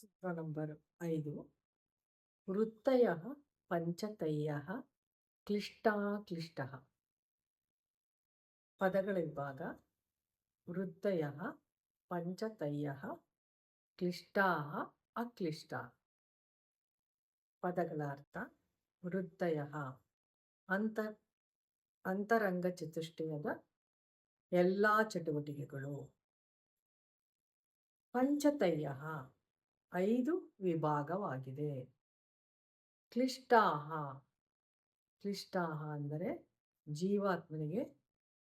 सूत्र नंबर 5 वृत्तयः पञ्चतयः क्लिष्टाक्लिष्टः ಪದಗಳ ವಿಭಾಗ ವೃತ್ತಯಃ ಪಂಚತಯಃ ಕ್ಲಿಷ್ಟಾಃ ಅಕ್ಲಿಷ್ಟಾಃ ಪದಗಳ ಅರ್ಥ ವೃತ್ತಯಃ ಅಂತರಂಗ ಚತುಷ್ಟಯದ ಎಲ್ಲ ಚಟುವಟಿಕೆಗಳು. ಪಂಚತಯಃ 5 ವಿಭಾಗವಾಗಿದೆ. ಕ್ಲಿಷ್ಟಾಃ ಅಂದರೆ ಜೀವಾತ್ಮನಿಗೆ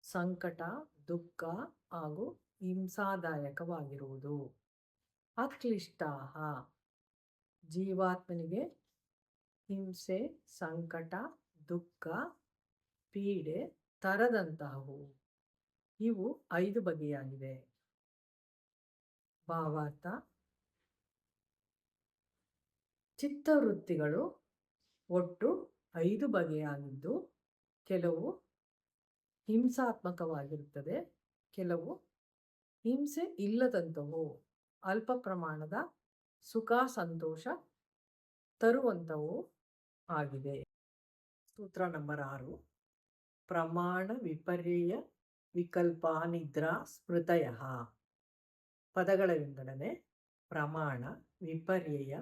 ಸಂಕಟ, ದುಃಖ ಹಾಗೂ ಹಿಂಸಾದಾಯಕವಾಗಿರುವುದು. ಅಕ್ಲಿಷ್ಟಾಃ ಜೀವಾತ್ಮನಿಗೆ ಹಿಂಸೆ, ಸಂಕಟ, ದುಃಖ, ಪೀಡೆ ತರದಂತಹವು. ಇವು 5 ಬಗೆಯಾಗಿವೆ. ಭಾವಾರ್ಥ: ಚಿತ್ತವೃತ್ತಿಗಳು ಒಟ್ಟು 5 ಬಗೆಯಾಗಿದ್ದು, ಕೆಲವು ಹಿಂಸಾತ್ಮಕವಾಗಿರುತ್ತದೆ, ಕೆಲವು ಹಿಂಸೆ ಇಲ್ಲದಂಥವು, ಅಲ್ಪ ಪ್ರಮಾಣದ ಸುಖ ಸಂತೋಷ ತರುವಂಥವು ಆಗಿದೆ. ಸೂತ್ರ ನಂಬರ್ 6 ಪ್ರಮಾಣ ವಿಪರ್ಯಯ ವಿಕಲ್ಪ ನಿದ್ರಾ ಸ್ಮೃತಯಃ ಪದಗಳ ವಿಂಗಡಣೆ. ಪ್ರಮಾಣ, ವಿಪರ್ಯಯ,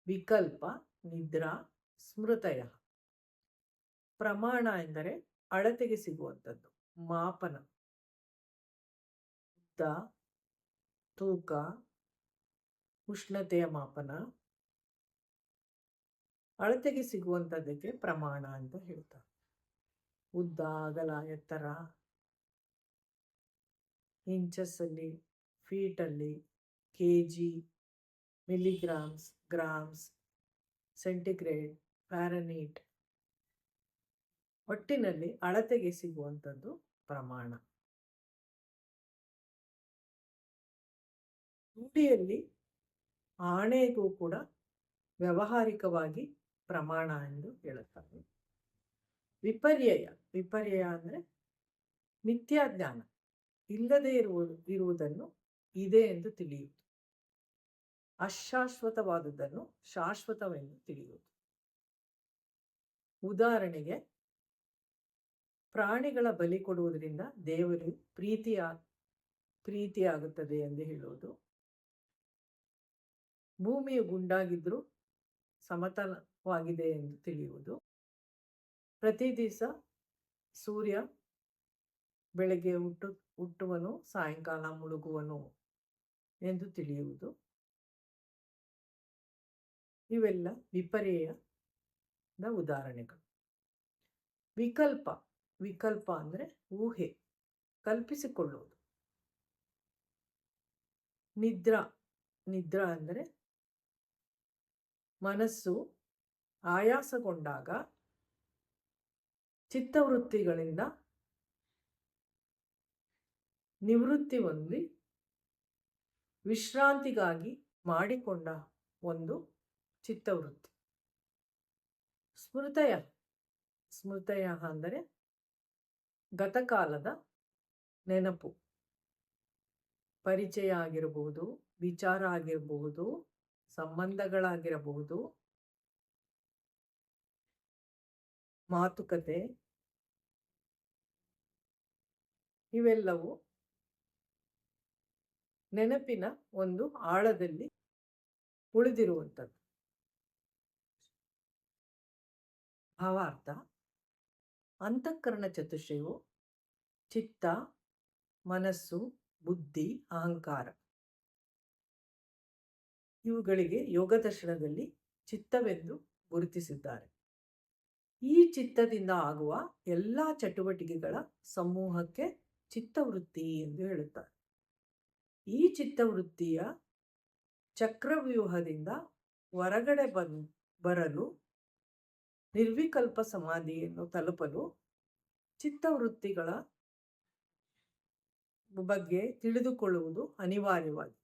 ವಿಕಲ್ಪ, ನಿದ್ರಾ, ಸ್ಮೃತಯಃ. ಪ್ರಮಾಣ ಎಂದರೆ ಅಳತೆಗೆ ಸಿಗುವಂಥದ್ದು, ಮಾಪನ, ಉದ್ದ, ತೂಕ, ಉಷ್ಣತೆಯ ಮಾಪನ, ಅಳತೆಗೆ ಸಿಗುವಂಥದ್ದಕ್ಕೆ ಪ್ರಮಾಣ ಅಂತ ಹೇಳ್ತಾರೆ. ಉದ್ದ, ಅಗಲ, ಎತ್ತರ, ಇಂಚಸ್ಸಲ್ಲಿ, ಫೀಟಲ್ಲಿ, kg, milligrams, grams, centigrade, Fahrenheit, ಒಟ್ಟಿನಲ್ಲಿ ಅಳತೆಗೆ ಸಿಗುವಂಥದ್ದು ಪ್ರಮಾಣ. ರೂಢಿಯಲ್ಲಿ ಆಣೆಗೂ ಕೂಡ ವ್ಯಾವಹಾರಿಕವಾಗಿ ಪ್ರಮಾಣ ಎಂದು ಹೇಳುತ್ತಾರೆ. ವಿಪರ್ಯಯ ಅಂದರೆ ಮಿಥ್ಯಾಜ್ಞಾನ, ಇಲ್ಲದೆ ಇರುವುದನ್ನು ಇದೆ ಎಂದು ತಿಳಿಯುವುದು, ಅಶಾಶ್ವತವಾದುದನ್ನು ಶಾಶ್ವತವೆಂದು ತಿಳಿಯುವುದು. ಉದಾಹರಣೆಗೆ, ಪ್ರಾಣಿಗಳ ಬಲಿ ಕೊಡುವುದರಿಂದ ದೇವರು ಪ್ರೀತಿಯಾಗುತ್ತದೆ ಎಂದು ಹೇಳುವುದು. ಭೂಮಿಯು ಗುಂಡಾಗಿದ್ರೂ ಸಮತಲವಾಗಿದೆ ಎಂದು ತಿಳಿಯುವುದು. ಪ್ರತಿ ದಿವಸ ಸೂರ್ಯ ಬೆಳಗ್ಗೆ ಹುಟ್ಟುವನು, ಸಾಯಂಕಾಲ ಮುಳುಗುವನು ಎಂದು ತಿಳಿಯುವುದು. ಇವೆಲ್ಲ ವಿಪರ್ಯಯದ ಉದಾಹರಣೆಗಳು. ವಿಕಲ್ಪ ಅಂದರೆ ಊಹೆ, ಕಲ್ಪಿಸಿಕೊಳ್ಳುವುದು. ನಿದ್ರಾ ಅಂದರೆ ಮನಸ್ಸು ಆಯಾಸಗೊಂಡಾಗ ಚಿತ್ತವೃತ್ತಿಗಳಿಂದ ನಿವೃತ್ತಿ ಹೊಂದಿ ವಿಶ್ರಾಂತಿಗಾಗಿ ಮಾಡಿಕೊಂಡ ಒಂದು ಚಿತ್ತವೃತ್ತಿ. ಸ್ಮೃತಯ ಅಂದರೆ ಗತಕಾಲದ ನೆನಪು, ಪರಿಚಯ ಆಗಿರಬಹುದು, ವಿಚಾರ ಆಗಿರಬಹುದು, ಸಂಬಂಧಗಳಾಗಿರಬಹುದು, ಮಾತುಕತೆ, ಇವೆಲ್ಲವೂ ನೆನಪಿನ ಒಂದು ಆಳದಲ್ಲಿ ಉಳಿದಿರುವಂಥದ್ದು. ಭಾವಾರ್ಥ: ಅಂತಃಕರಣ ಚತುಷ್ಟಯವು ಚಿತ್ತ, ಮನಸ್ಸು, ಬುದ್ಧಿ, ಅಹಂಕಾರ ಇವುಗಳಿಗೆ ಯೋಗ ದರ್ಶನದಲ್ಲಿ ಚಿತ್ತವೆಂದು ಗುರುತಿಸಿದ್ದಾರೆ. ಈ ಚಿತ್ತದಿಂದ ಆಗುವ ಎಲ್ಲ ಚಟುವಟಿಕೆಗಳ ಸಮೂಹಕ್ಕೆ ಚಿತ್ತವೃತ್ತಿ ಎಂದು ಹೇಳುತ್ತಾರೆ. ಈ ಚಿತ್ತವೃತ್ತಿಯ ಚಕ್ರವ್ಯೂಹದಿಂದ ಹೊರಗಡೆ ಬರಲು, ನಿರ್ವಿಕಲ್ಪ ಸಮಾಧಿಯನ್ನು ತಲುಪಲು ಚಿತ್ತವೃತ್ತಿಗಳ ಬಗ್ಗೆ ತಿಳಿದುಕೊಳ್ಳುವುದು ಅನಿವಾರ್ಯವಾಗಿದೆ.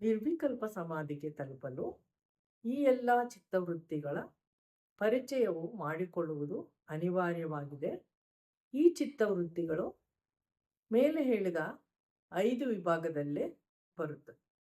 ನಿರ್ವಿಕಲ್ಪ ಸಮಾಧಿಗೆ ತಲುಪಲು ಈ ಎಲ್ಲ ಚಿತ್ತವೃತ್ತಿಗಳ ಪರಿಚಯವು ಮಾಡಿಕೊಳ್ಳುವುದು ಅನಿವಾರ್ಯವಾಗಿದೆ. ಈ ಚಿತ್ತವೃತ್ತಿಗಳು ಮೇಲೆ ಹೇಳಿದ 5 ವಿಭಾಗದಲ್ಲೇ ಬರುತ್ತದೆ.